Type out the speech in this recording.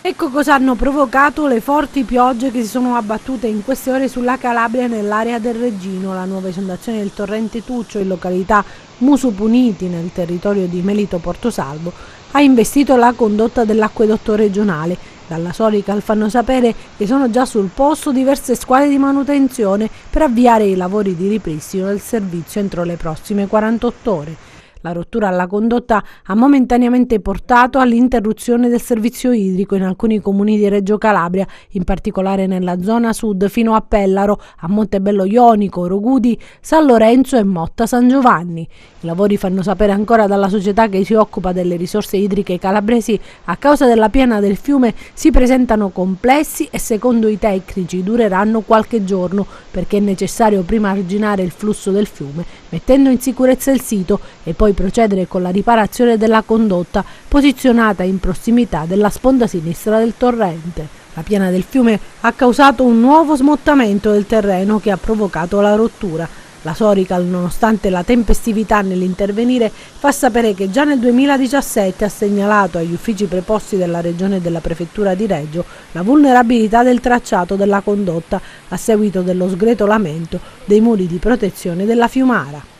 Ecco cosa hanno provocato le forti piogge che si sono abbattute in queste ore sulla Calabria e nell'area del Reggino. La nuova esondazione del torrente Tuccio in località Musupuniti nel territorio di Melito Portosalvo ha investito la condotta dell'acquedotto regionale. Dalla Sorical fanno sapere che sono già sul posto diverse squadre di manutenzione per avviare i lavori di ripristino del servizio entro le prossime 48 ore. La rottura alla condotta ha momentaneamente portato all'interruzione del servizio idrico in alcuni comuni di Reggio Calabria, in particolare nella zona sud fino a Pellaro, a Montebello Ionico, Rogudi, San Lorenzo e Motta San Giovanni. I lavori fanno sapere ancora dalla società che si occupa delle risorse idriche calabresi a causa della piena del fiume si presentano complessi e secondo i tecnici dureranno qualche giorno perché è necessario prima arginare il flusso del fiume mettendo in sicurezza il sito e poi procedere con la riparazione della condotta posizionata in prossimità della sponda sinistra del torrente. La piena del fiume ha causato un nuovo smottamento del terreno che ha provocato la rottura. La Sorical, nonostante la tempestività nell'intervenire, fa sapere che già nel 2017 ha segnalato agli uffici preposti della Regione e della Prefettura di Reggio la vulnerabilità del tracciato della condotta a seguito dello sgretolamento dei muri di protezione della Fiumara.